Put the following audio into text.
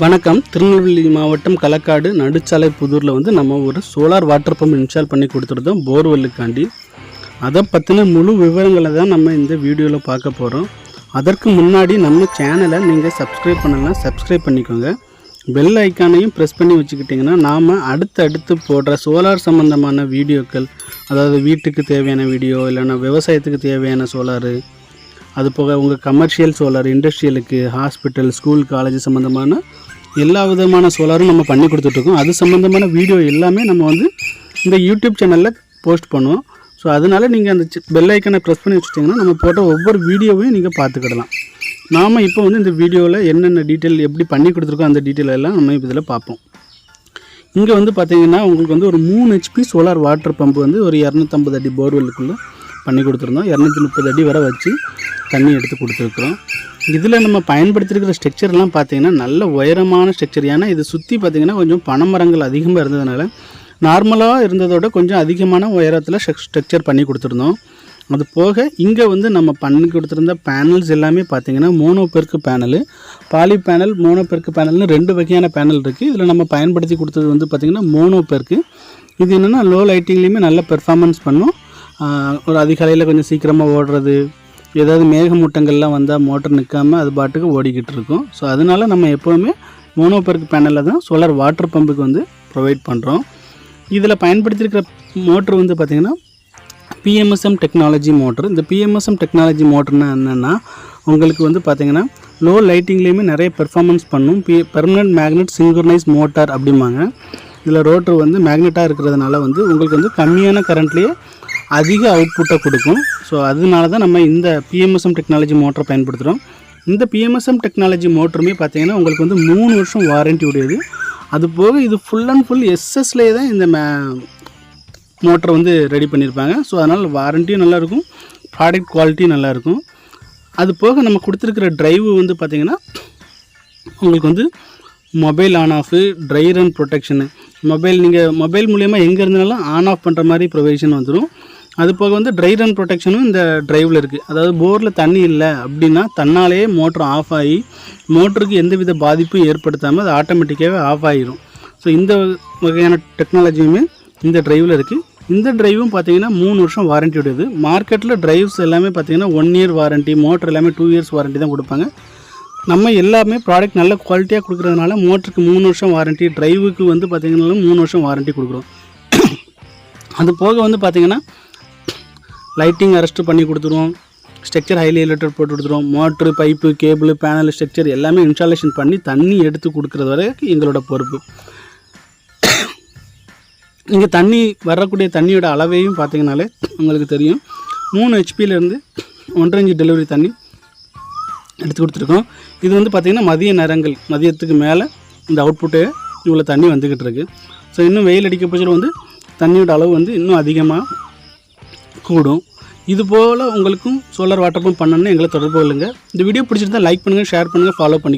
வணக்கம். திருநெல்வேலி மாவட்டம் களக்காடு நடுச்சாலை புதூரில் நம்ம ஒரு சோலார் வாட்டர் பம்ப் இன்ஸ்டால் பண்ணி கொடுத்துருந்தோம் போர்வெல்லுக்காண்டி. அதை பற்றின முழு விவரங்களை தான் நம்ம இந்த வீடியோவில் பார்க்க போகிறோம். அதற்கு முன்னாடி நம்ம சேனலை நீங்கள் சப்ஸ்கிரைப் பண்ணலாம், சப்ஸ்கிரைப் பண்ணிக்கோங்க. பெல் ஐக்கானையும் ப்ரெஸ் பண்ணி வச்சுக்கிட்டிங்கன்னா நாம் அடுத்து போடுற சோலார் சம்மந்தமான வீடியோக்கள், அதாவது வீட்டுக்கு தேவையான வீடியோ, இல்லைன்னா விவசாயத்துக்கு தேவையான சோலாரு, அது போக உங்கள் கமர்ஷியல் சோலார், இண்டஸ்ட்ரியலுக்கு, ஹாஸ்பிட்டல், ஸ்கூல், காலேஜ் சம்மந்தமான எல்லா விதமான சோலாரும் நம்ம பண்ணி கொடுத்துட்ருக்கோம். அது சம்மந்தமான வீடியோ எல்லாமே நம்ம இந்த யூடியூப் சேனலில் போஸ்ட் பண்ணுவோம். ஸோ அதனால் நீங்கள் அந்த பெல் ஐக்கனை ப்ரெஸ் பண்ணி வச்சுட்டிங்கன்னா நம்ம போட்ட ஒவ்வொரு வீடியோவையும் நீங்கள் பார்த்துக்கிடலாம். நாம் இப்போ இந்த வீடியோவில் என்னென்ன டீட்டெயில் எப்படி பண்ணி கொடுத்துருக்கோம் அந்த டீட்டெயில் எல்லாம் நம்ம இப்போ இதில் பார்ப்போம். இங்கே பார்த்தீங்கன்னா உங்களுக்கு ஒரு 3 HP சோலார் வாட்டர் பம்பு ஒரு 250 அடி போர்வெல்லுக்குள்ளே பண்ணி கொடுத்துருந்தோம். 230 அடி வரை வச்சு தண்ணி எடுத்து கொடுத்துருக்குறோம். இதில் நம்ம பயன்படுத்தியிருக்கிற ஸ்ட்ரக்சர்லாம் பார்த்திங்கன்னா நல்ல உயரமான ஸ்ட்ரக்சர். ஏன்னா இது சுற்றி பார்த்திங்கன்னா கொஞ்சம் பனைமரங்கள் அதிகமாக இருந்ததுனால நார்மலாக இருந்ததோட கொஞ்சம் அதிகமான உயரத்தில் ஸ்ட்ரக்சர் பண்ணி கொடுத்துருந்தோம். அது போக இங்கே நம்ம பண்ணி கொடுத்துருந்த பேனல்ஸ் எல்லாமே பார்த்திங்கன்னா மோனோ பெருக்கு பேனலு, பாலி பேனல், மோனோ பெருக்கு பேனல்னு 2 வகையான பேனல் இருக்குது. இதில் நம்ம பயன்படுத்தி கொடுத்தது பார்த்திங்கன்னா மோனோ பெருக்கு. இது என்னென்னா லோ லைட்டிங்லேயுமே நல்ல பெர்ஃபார்மன்ஸ் பண்ணும். ஒரு அதிகாலையில் கொஞ்சம் சீக்கிரமாக ஓடுறது, ஏதாவது மேகமூட்டங்கள்லாம் வந்தால் மோட்டர் நிற்காமல் அது பாட்டுக்கு ஓடிக்கிட்டு இருக்கும். ஸோ அதனால் நம்ம எப்போவுமே மோனோ பெருக்கு பேனலில் தான் சோலார் வாட்டர் பம்புக்கு ப்ரொவைட் பண்ணுறோம். இதில் பயன்படுத்தியிருக்கிற மோட்ரு பார்த்திங்கன்னா PMSM டெக்னாலஜி மோட்ரு. இந்த PMSM டெக்னாலஜி மோட்டர்னால் என்னென்னா உங்களுக்கு பார்த்திங்கன்னா லோ லைட்டிங்லேயுமே நிறைய பெர்ஃபார்மன்ஸ் பண்ணும். பெர்மனன்ட் மேக்னெட் சிங்க்ரனைஸ் மோட்டார் அப்படிம்பாங்க. இதில் ரோட்ரு மேக்னெட்டாக இருக்கிறதுனால உங்களுக்கு கம்மியான கரண்ட்லேயே அதிக அவுட்புட்டை கொடுக்கும். ஸோ அதனால தான் நம்ம இந்த PMSM டெக்னாலஜி மோட்டரை பயன்படுத்துகிறோம். இந்த PMSM டெக்னாலஜி மோட்டருமே பார்த்திங்கன்னா உங்களுக்கு 3 வருஷம் வாரண்ட்டி உடையது. அது போக இது ஃபுல் அண்ட் ஃபுல் SSலேயே தான் இந்த மோட்டரை ரெடி பண்ணியிருப்பாங்க. ஸோ அதனால் வாரண்ட்டியும் நல்லாயிருக்கும், ப்ராடக்ட் குவாலிட்டியும் நல்லாயிருக்கும். அது போக நம்ம கொடுத்துருக்கிற ட்ரைவு பார்த்திங்கன்னா உங்களுக்கு mobile on off, dry run protection, நீங்கள் மொபைல் மூலயமா எங்கே இருந்தாலும் ஆன் ஆஃப் பண்ணுற மாதிரி ப்ரொவிஷன் வந்துடும். அது போக ட்ரை ரன் ப்ரொடெக்ஷனும் இந்த ட்ரைவில் இருக்குது. அதாவது போரில் தண்ணி இல்லை அப்படின்னா தன்னாலேயே மோட்ரு ஆஃப் ஆகி மோட்டருக்கு எந்தவித பாதிப்பும் ஏற்படுத்தாமல் அது ஆட்டோமேட்டிக்காகவே ஆஃப் ஆகிடும். ஸோ இந்த வகையான டெக்னாலஜியுமே இந்த ட்ரைவில் இருக்குது. இந்த ட்ரைவும் பார்த்திங்கன்னா 3 வருஷம் வாரண்ட்டி உடையது. மார்க்கெட்டில் ட்ரைவ்ஸ் எல்லாமே பார்த்திங்கன்னா 1 இயர் வாரண்ட்டி, மோட்டர் எல்லாமே 2 இயர்ஸ் வாரண்ட்டி தான் கொடுப்பாங்க. நம்ம எல்லாமே ப்ராடக்ட் நல்ல குவாலிட்டியாக கொடுக்குறதுனால மோட்டருக்கு 3 வருஷம் வாரண்ட்டி, ட்ரைவுக்கு பார்த்திங்கனாலும் 3 வருஷம் வாரண்ட்டி கொடுக்குறோம். அது போக பார்த்திங்கன்னா லைட்டிங் அரெஸ்ட் பண்ணி கொடுத்துருவோம், ஸ்ட்ரக்சர் ஹைலி எலக்ட்ரேட் போட்டு கொடுத்துருவோம், motor, pipe, cable, panel, structure எல்லாமே இன்ஸ்டாலேஷன் பண்ணி தண்ணி எடுத்து கொடுக்குறது வரைக்கும் எங்களோட பொறுப்பு. நீங்கள் தண்ணி வரக்கூடிய தண்ணியோட அளவையும் பார்த்திங்கனாலே உங்களுக்கு தெரியும். 3 HPலேருந்து 1.5 inch டெலிவரி தண்ணி எடுத்து கொடுத்துருக்கோம். இது பார்த்திங்கன்னா மதிய நேரங்கள், மதியத்துக்கு மேலே இந்த அவுட்புட்டு இவ்வளோ தண்ணி வந்துக்கிட்டு இருக்குது. ஸோ இன்னும் வெயில் அடிக்க போச்சு தண்ணியோட அளவு இன்னும் அதிகமாக கூடும். இது போல் உங்களுக்கும் சோலார் வாட்டர் பம்ப் பண்ணணும்னு எங்களை தொடர்பு கொள்ளுங்கள். இந்த வீடியோ பிடிச்சிருந்தால் லைக் பண்ணுங்கள், ஷேர் பண்ணுங்கள், ஃபாலோ பண்ணிக்கோங்க.